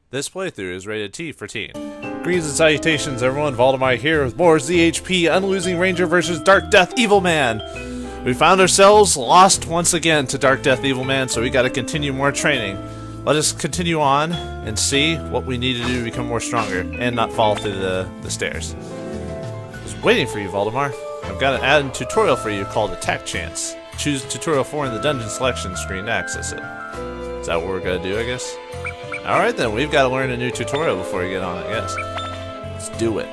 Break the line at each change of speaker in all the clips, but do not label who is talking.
This playthrough is rated T for teen. Greetings and salutations everyone, Vauldemare here with more Z.H.P. Unlosing Ranger versus Darkdeath Evilman. We found ourselves lost once again to Darkdeath Evilman, so we gotta continue more training. Let us continue on and see what we need to do to become more stronger and not fall through the stairs. I was waiting for you, Vauldemare. I've got an add-in tutorial for you called Attack Chance. Choose Tutorial 4 in the dungeon selection screen to access it. Is that what we're gonna do, I guess? Alright then, we've got to learn a new tutorial before we get on, I guess. Let's do it.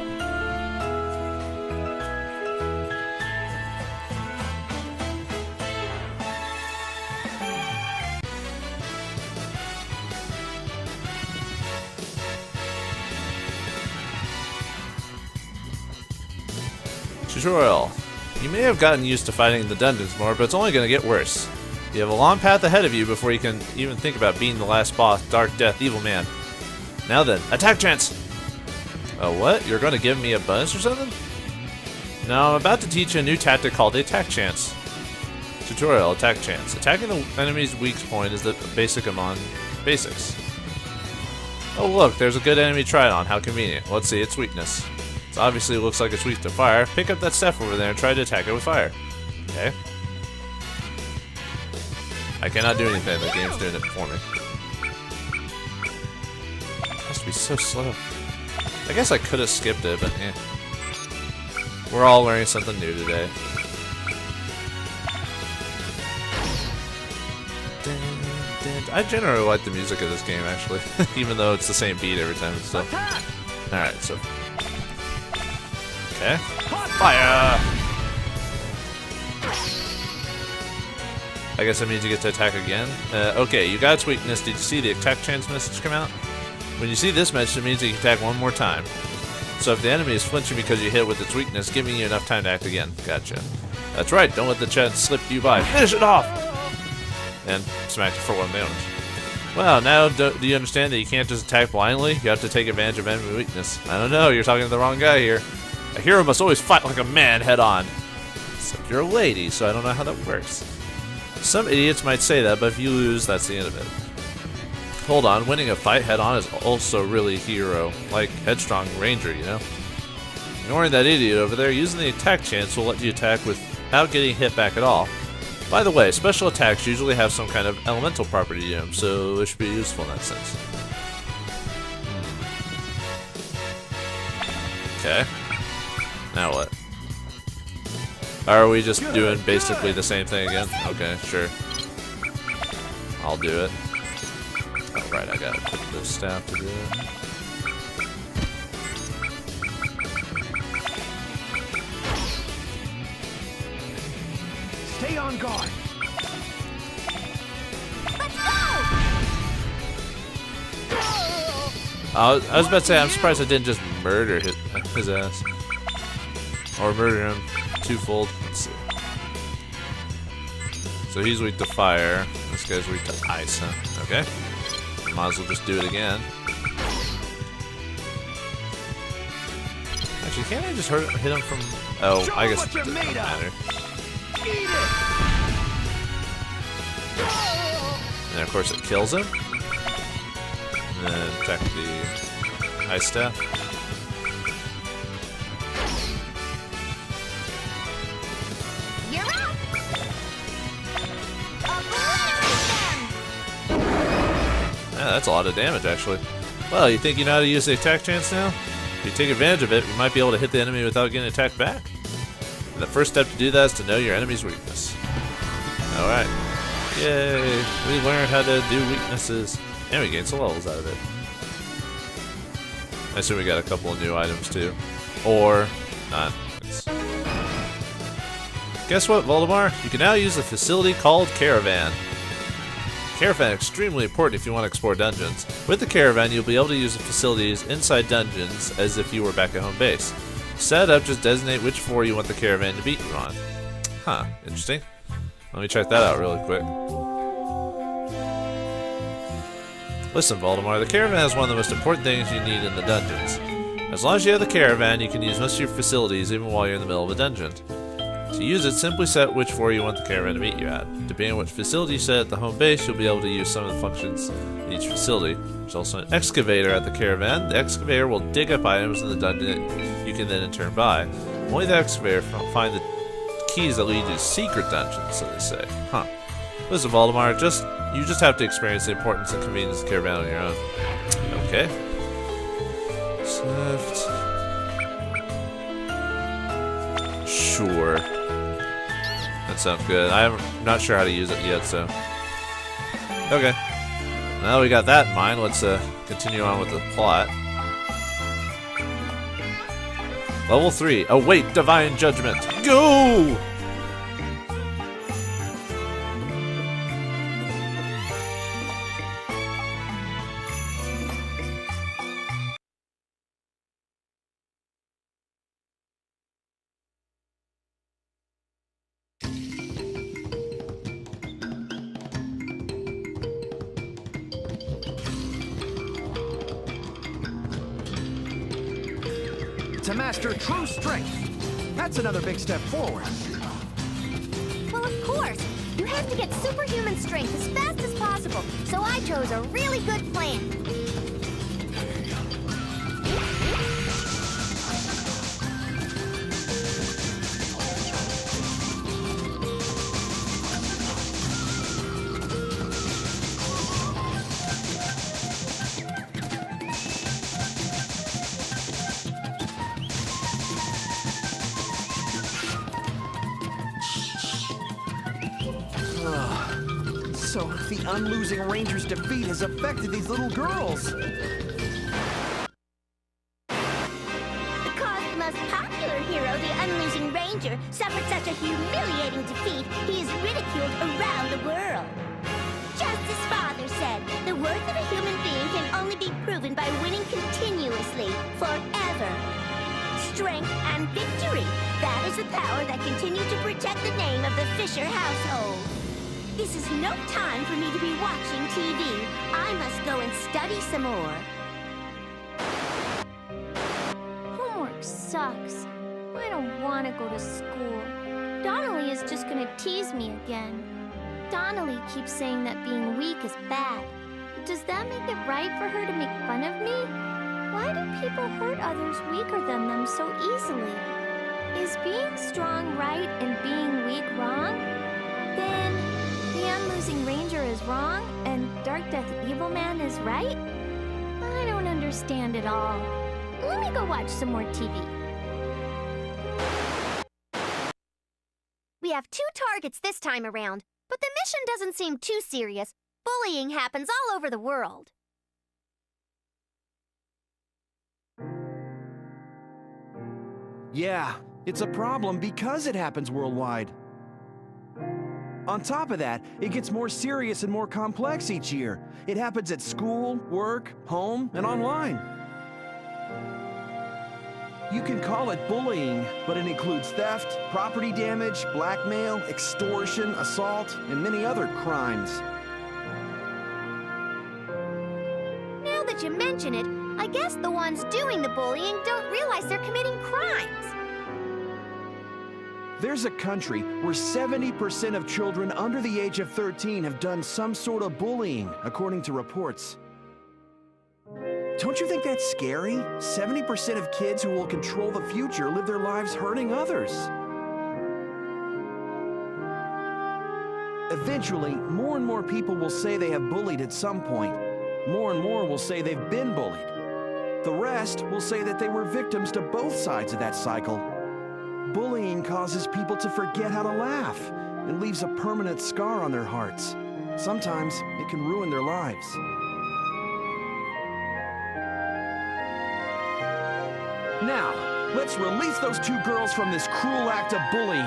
Tutorial. You may have gotten used to fighting the dungeons more, but it's only going to get worse. You have a long path ahead of you before you can even think about being the last boss, Darkdeath Evilman. Now then, attack chance! Oh, what? You're going to give me a bonus or something? No, I'm about to teach you a new tactic called attack chance. Tutorial, attack chance. Attacking the enemy's weak point is the basic among basics. Oh look, there's a good enemy Tridon. How convenient. Let's see its weakness. It obviously looks like it's weak to fire. Pick up that staff over there and try to attack it with fire. Okay. I cannot do anything, the game's doing it for me. It has to be so slow. I guess I could have skipped it, but eh. We're all learning something new today. I generally like the music of this game, actually. Even though it's the same beat every time and stuff. Alright, so... Okay. Fire! I guess that means you get to attack again. Okay, you got its weakness. Did you see the attack chance message come out? When you see this message, it means you can attack one more time. So if the enemy is flinching because you hit it with its weakness, giving you enough time to act again. Gotcha. That's right, don't let the chance slip you by. Finish it off! And smack it for 1 damage. Well, now do you understand that you can't just attack blindly? You have to take advantage of enemy weakness. I don't know, you're talking to the wrong guy here. A hero must always fight like a man head on. Except you're a lady, so I don't know how that works. Some idiots might say that, but if you lose, that's the end of it. Hold on, winning a fight head-on is also really hero, like Headstrong Ranger, you know? Ignoring that idiot over there, using the attack chance will let you attack without getting hit back at all. By the way, special attacks usually have some kind of elemental property to them, so it should be useful in that sense. Okay. Now what? Are we just doing basically the same thing again? Okay, sure. I'll do it. Oh, right, I gotta put the staff to do it.
Stay on guard.
Let's go!
I was about to say, I'm surprised I didn't just murder his ass. Or murder him twofold. Let's see. So he's weak to fire. This guy's weak to ice, huh? Okay. Might as well just do it again. Actually, can't I just hit him from... Oh, I guess it doesn't matter. And of course it kills him. And then attack the ice staff. Yeah, that's a lot of damage, actually. Well, you think you know how to use the attack chance now? If you take advantage of it, you might be able to hit the enemy without getting attacked back. And the first step to do that is to know your enemy's weakness. Alright. Yay! We learned how to do weaknesses. And we gained some levels out of it. I assume we got a couple of new items, too. Or not. Guess what, Vauldemare? You can now use a facility called Caravan. Caravan is extremely important if you want to explore dungeons. With the Caravan, you'll be able to use the facilities inside dungeons as if you were back at home base. Set up, just designate which floor you want the Caravan to beat you on. Huh, interesting. Let me check that out really quick. Listen, Vauldemare, the Caravan is one of the most important things you need in the dungeons. As long as you have the Caravan, you can use most of your facilities even while you're in the middle of a dungeon. To use it, simply set which floor you want the caravan to meet you at. Depending on which facility you set at the home base, you'll be able to use some of the functions in each facility. There's also an excavator at the caravan. The excavator will dig up items in the dungeon you can then in turn buy. Only the excavator will find the keys that lead to secret dungeons, so they say. Huh. Listen, Vauldemare, you just have to experience the importance and convenience of the caravan on your own. Okay. Shift. Sure. That sounds good. I'm not sure how to use it yet, so. Okay. Now we got that in mind, let's continue on with the plot. Level 3. Await Divine Judgment. Go!
To master true strength. That's another big step forward.
Well, of course. You have to get superhuman strength as fast as possible, so I chose a really good plan.
So, the Unlosing Ranger's defeat has affected these little girls.
Because the most popular hero, the Unlosing Ranger, suffered such a humiliating defeat, he is ridiculed around the world. Just as Father said, the worth of a human being can only be proven by winning continuously, forever. Strength and victory. That is the power that continues to protect the name of the Fisher household. This is no time for me to be watching TV. I must go and study some more. Homework sucks. I don't want to go to school. Donnelly is just gonna tease me again. Donnelly keeps saying that being weak is bad. Does that make it right for her to make fun of me? Why do people hurt others weaker than them so easily? Is being strong right and being weak wrong? Then the Unlosing Ranger is wrong and Darkdeath Evilman is right? I don't understand it all. Let me go watch some more TV. We have 2 targets this time around, but the mission doesn't seem too serious. Bullying happens all over the world.
Yeah, it's a problem because it happens worldwide. On top of that, it gets more serious and more complex each year. It happens at school, work, home, and online. You can call it bullying, but it includes theft, property damage, blackmail, extortion, assault, and many other crimes.
Now that you mention it, I guess the ones doing the bullying don't realize they're committing crimes.
There's a country where 70% of children under the age of 13 have done some sort of bullying, according to reports. Don't you think that's scary? 70% of kids who will control the future live their lives hurting others. Eventually, more and more people will say they have bullied at some point. More and more will say they've been bullied. The rest will say that they were victims to both sides of that cycle. Bullying causes people to forget how to laugh and leaves a permanent scar on their hearts. Sometimes it can ruin their lives. Now, let's release those 2 girls from this cruel act of bullying.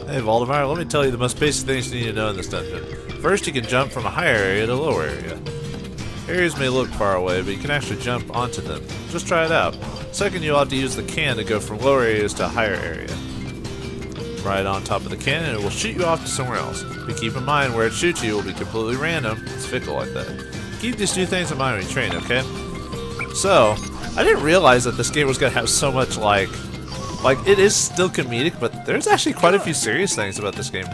Hey Vauldemare, let me tell you the most basic things you need to know in this dungeon. First, you can jump from a higher area to a lower area. Areas may look far away, but you can actually jump onto them. Just try it out. Second, you'll have to use the can to go from lower areas to a higher area. Right on top of the can, and it will shoot you off to somewhere else. But keep in mind, where it shoots you will be completely random. It's fickle like that. keep these 2 things in mind when you train, okay? So, I didn't realize that this game was gonna have so much like it is still comedic, but there's actually quite a few serious things about this game.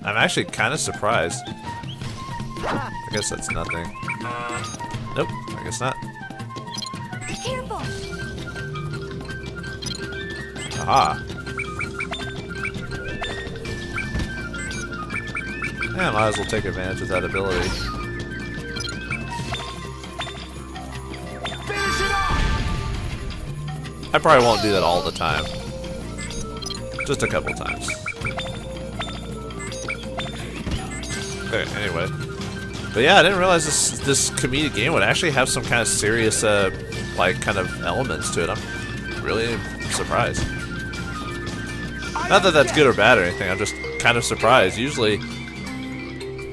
I'm actually kind of surprised. I guess that's nothing. Nope, I guess not.
Careful.
Aha. Yeah, might as well take advantage of that ability.
Finish it off!
I probably won't do that all the time. Just a couple times. Okay, anyway. But yeah, I didn't realize this comedic game would actually have some kind of serious, like, kind of elements to it. I'm really surprised. Not that that's good or bad or anything, I'm just kind of surprised. Usually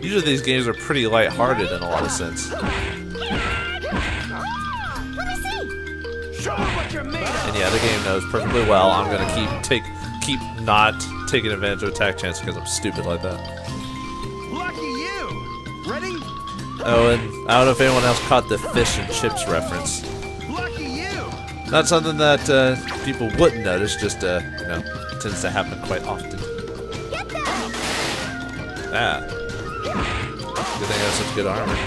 these games are pretty lighthearted in a lot of sense.
Let me see.
Show 'em what you're made of!
And yeah, the game knows perfectly well I'm gonna keep not taking advantage of attack chance because I'm stupid like that.
Lucky you! Ready?
Oh, and I don't know if anyone else caught the fish and chips reference.
Lucky you!
Not something that people wouldn't notice, just you know, tends to happen quite often.
Get them.
Ah. Good thing I have such good armor.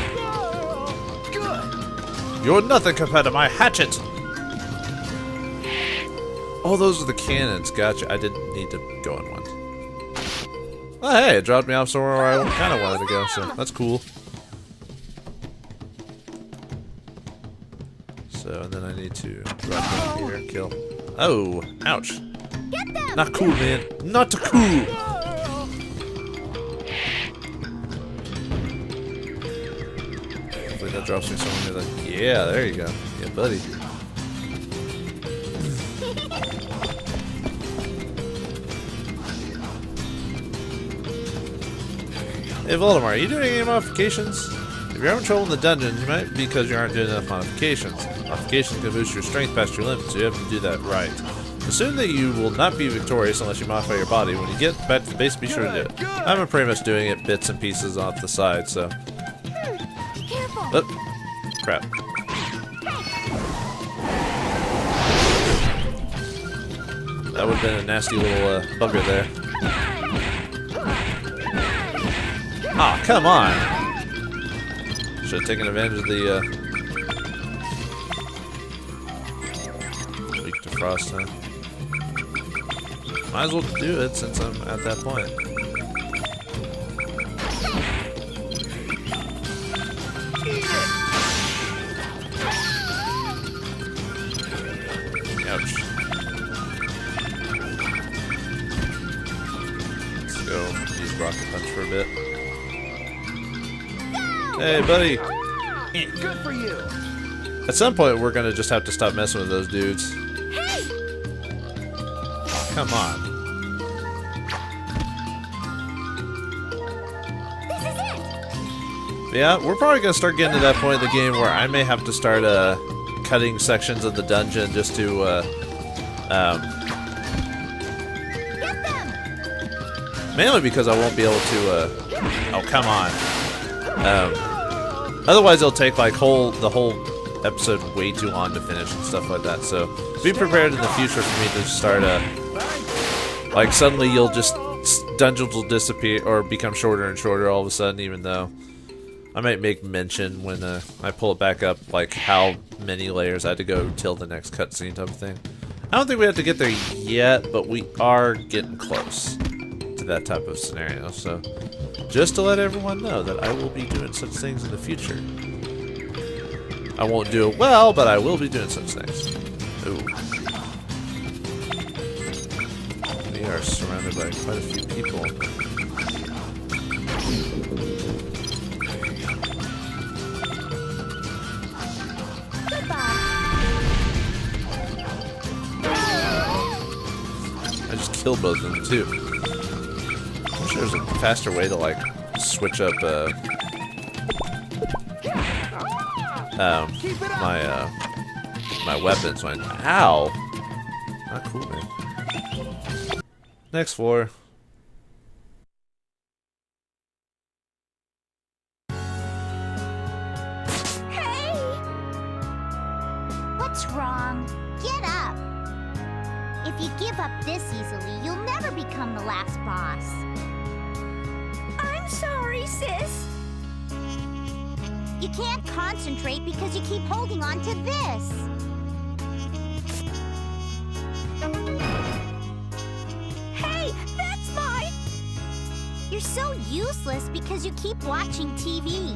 Good!
You're nothing compared to my hatchet! Oh, those are the cannons. Gotcha. I didn't need to go in one. Oh, hey, it dropped me off somewhere where I kind of wanted to go, so that's cool. So, and then I need to drop down here and kill. Oh, ouch.
Get them.
Not cool, man. Not cool! Hopefully that drops me somewhere near the... Yeah, there you go. Yeah, buddy. Hey Vauldemare, are you doing any modifications? If you're having trouble in the dungeon, you might be because you aren't doing enough modifications. Modifications can boost your strength past your limits, so you have to do that right. Assume that you will not be victorious unless you modify your body. When you get back to the base, be sure to do it. I'm pretty much doing it bits and pieces off the side, so...
Be careful.
Oh, crap. That would have been a nasty little bugger there. Ah, oh, come on! Should have taken advantage of the weak to frost, huh? Might as well do it since I'm at that point. Ouch. Let's go use Rocket Punch for a bit. Hey, buddy!
Good for you!
At some point, we're gonna just have to stop messing with those dudes.
Hey.
Come on.
This is it.
Yeah, we're probably gonna start getting to that point in the game where I may have to start cutting sections of the dungeon just to
Get them.
mainly because I won't be able to oh, come on. Otherwise it'll take like the whole episode way too long to finish and stuff like that. So be prepared in the future for me to start like suddenly dungeons will disappear or become shorter and shorter all of a sudden, even though I might make mention when I pull it back up, like how many layers I had to go till the next cutscene type of thing. I don't think we have to get there yet, but we are getting close to that type of scenario. So just to let everyone know that I will be doing such things in the future. I won't do it well, but I will be doing such things. Ooh. We are surrounded by quite a few people. I just killed both of them too. I wish there was a faster way to like switch up my weapons. Ow! Not cool, man. Next floor.
this easily, you'll never become the last boss.
I'm sorry, sis.
You can't concentrate because you keep holding on to this.
Hey, that's mine!
You're so useless because you keep watching TV.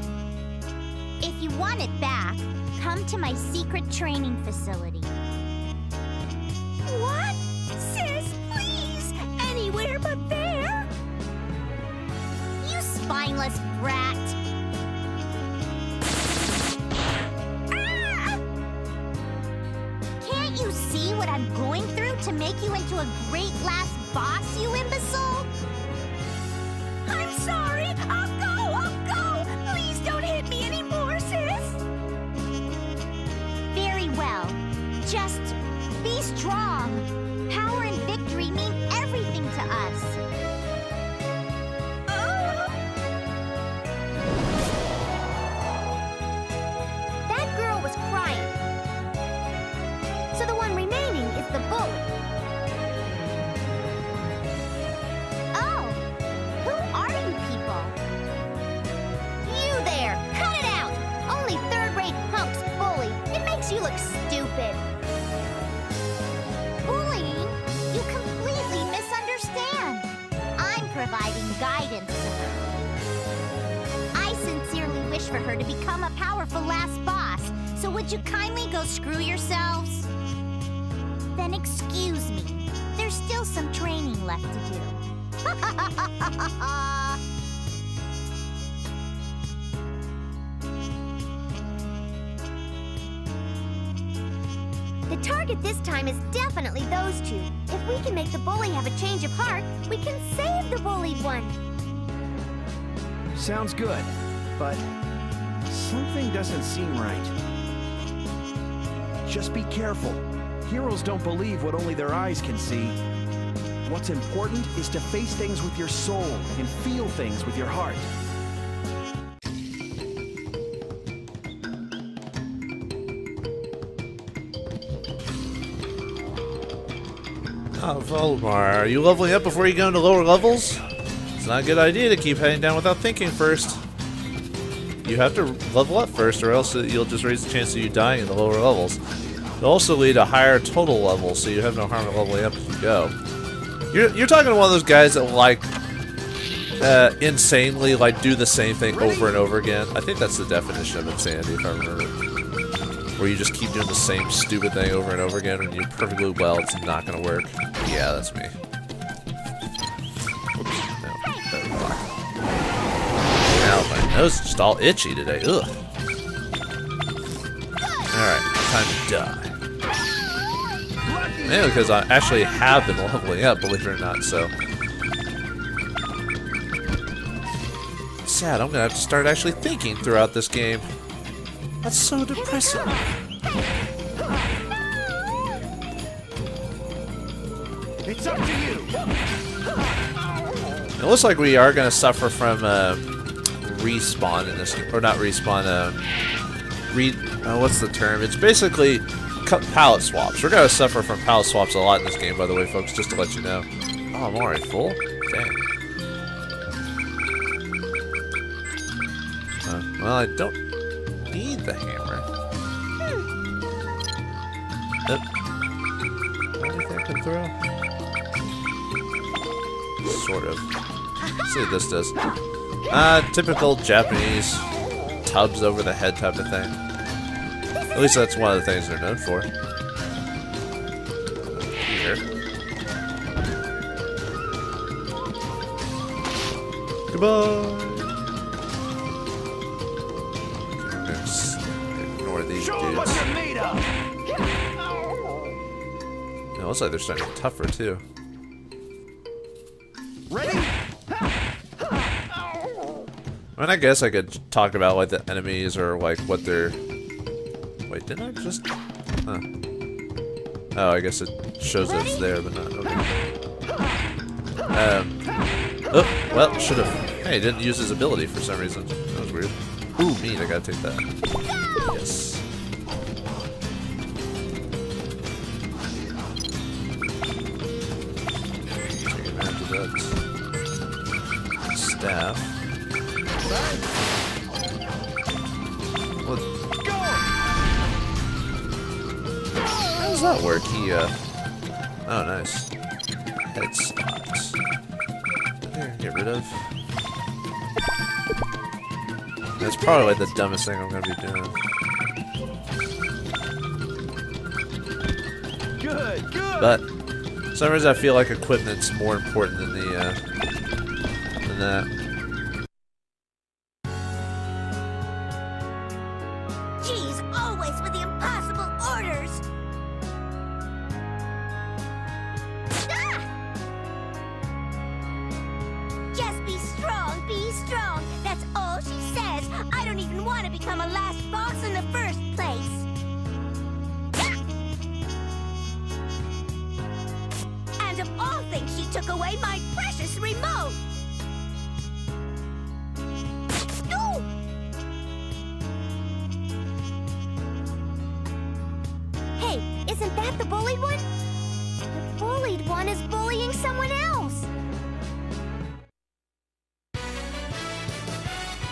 If you want it back, come to my secret training facility.
What? Sis, please! Anywhere but there!
You spineless brat!
Ah!
Can't you see what I'm going through to make you into a great last boss, you imbecile?
I'm sorry! I'll go! Please don't hit me anymore, sis!
Very well. Just be strong. Power and victory mean everything to us.
That girl was crying. So the one remaining is the bully.
Oh, who are you people?
You there! Cut it out! Only third-rate punks bully. It makes you look stupid.
Bullying? You completely misunderstand. I'm providing guidance to her. I sincerely wish for her to become a powerful last boss, so would you kindly go screw yourselves? Then excuse me. There's still some training left to do.
The target this time is definitely those two. If we can make the bully have a change of heart, we can save the bullied one.
Sounds good, but something doesn't seem right. Just be careful. Heroes don't believe what only their eyes can see. What's important is to face things with your soul and feel things with your heart.
Oh, Vauldemare, are you leveling up before you go into lower levels? It's not a good idea to keep heading down without thinking first. You have to level up first, or else you'll just raise the chance of you dying in the lower levels. It'll also lead to higher total levels, so you have no harm in leveling up as you go. You're talking to one of those guys that like insanely like do the same thing over and over again. I think that's the definition of insanity, if I remember. Where you just keep doing the same stupid thing over and over again, and you're perfectly well, it's not gonna work. Yeah, that's me. Oops, no, fuck. Now my nose is just all itchy today. Ugh. Alright, time to die. Mainly because I actually have been leveling up, believe it or not, so. It's sad, I'm gonna have to start actually thinking throughout this game. That's so depressing.
It's up to you.
It looks like we are gonna suffer from respawn in this, or not respawn. What's the term? It's basically palette swaps. We're gonna suffer from palette swaps a lot in this game, by the way, folks. Just to let you know. Oh, I'm already full. Dang. Well, I don't need the hammer. Anything I can throw? Sort of. Let's see what this does. Typical Japanese tubs over the head type of thing. At least that's one of the things they're known for. Here. Goodbye. Ignore these dudes. It looks like they're starting to get tougher too.
Ready?
I mean, I guess I could talk about like the enemies or like what they're. Wait, didn't I just? Huh. Oh, I guess it shows that it's there, but not. Okay. Oh, well, should have. Hey, he didn't use his ability for some reason. That was weird. Ooh, meat. I gotta take that. Yes. but staff. What? How does that work? He oh, nice. Head slots. Here, get rid of. That's probably like the dumbest thing I'm gonna be doing.
Good, good.
But for some reason I feel like equipment's more important than the than that.
Geez, always with the impossible orders. Ah! Just be strong, be strong. That's all she says. I don't even want to become a last boss in the first place. Ah! And of all things, she took away my precious remote. No!
Hey, isn't that the bullied one? The bullied one is bullying someone else.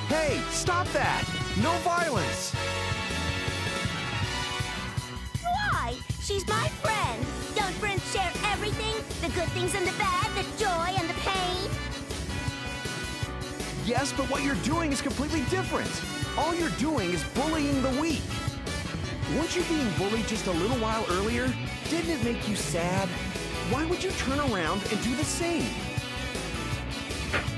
Hey, stop that! No violence!
Why? She's my friend. Don't friends share everything? The good things and the bad, the joy and the pain?
Yes, but what you're doing is completely different. All you're doing is bullying the weak. Weren't you being bullied just a little while earlier? Didn't it make you sad? Why would you turn around and do the same?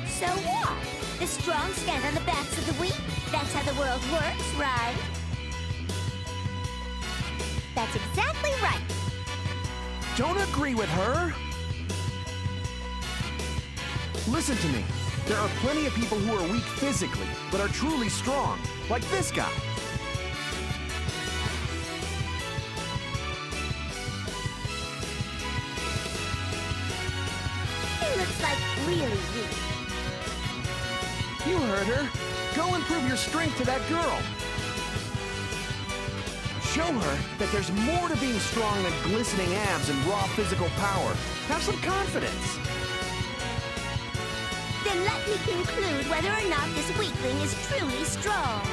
So what? The strong stand on the backs of the weak? That's how the world works, right?
That's exactly right.
Don't agree with her. Listen to me. There are plenty of people who are weak physically, but are truly strong, like this guy.
He looks like really weak.
You heard her. Go and prove your strength to that girl. Show her that there's more to being strong than glistening abs and raw physical power. Have some confidence.
Then let me conclude whether or not this weakling is truly strong.